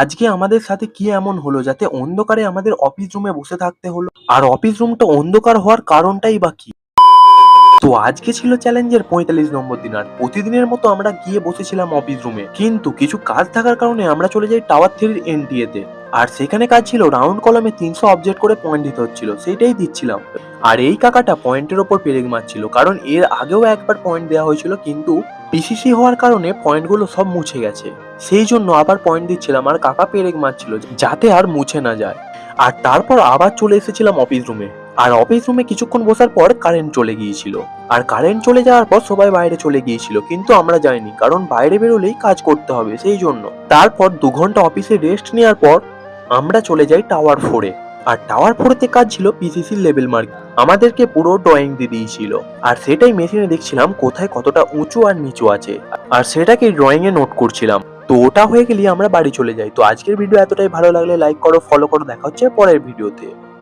আজকে আমাদের সাথে কি এমন হলো যাতে অন্ধকারে আমাদের অফিস রুমে বসে থাকতে হলো? আর অফিস রুমটা অন্ধকার হওয়ার কারণটাই বা কি? তো আজকে ছিল চ্যালেঞ্জের ৪৫ নম্বর দিন, আর প্রতিদিনের মতো আমরা গিয়ে বসেছিলাম অফিস রুমে। কিন্তু কিছু কাজ থাকার কারণে আমরা চলে যাই টাওয়ার 3 এর এনটিএ তে। আর সেখানে কাজ ছিল রাউন্ড কলামে ৩০০ অবজেক্ট করে পয়েন্ট দিতে হচ্ছিল, সেইটাই দিচ্ছিলাম। আর এই কাকাটা পয়েন্টের ওপর পেরেক মারছিল, কারণ এর আগেও একবার পয়েন্ট দেওয়া হয়েছিল, কিন্তু পিসিসি হওয়ার কারণে পয়েন্টগুলো সব মুছে গেছে। সেই জন্য আবার পয়েন্ট দিচ্ছিলাম, আর কাকা পেরেক মারছিল যাতে আর মুছে না যায়। আর তারপর আবার চলে এসেছিলাম অফিস রুমে। আর অফিস রুমে কিছুক্ষণ বসার পর কারেন্ট চলে গিয়েছিল। আর কারেন্ট চলে যাওয়ার পর সবাই বাইরে চলে গিয়েছিল, কিন্তু আমরা যাইনি, কারণ বাইরে বেরোলেই কাজ করতে হবে, সেই জন্য। তারপর ২ ঘন্টা অফিসে রেস্ট নেওয়ার পর আমরা চলে যাই টাওয়ার 4-এ। আর টাওয়ার 4-তে কাজ ছিল পিসিসি লেভেল মার্ক। আমাদেরকে পুরো ড্রয়িং দিয়ে দিয়েছিল, আর সেটাই মেশিনে দেখছিলাম কোথায় কতটা উঁচু আর নিচু আছে, আর সেটাকে ড্রয়িং এ নোট করছিলাম। তো ওটা হয়ে গেলে আমরা বাড়ি চলে যাই। তো আজকের ভিডিও এতটাই, ভালো লাগলে লাইক করো, ফলো করো, দেখা হচ্ছে পরের ভিডিওতে।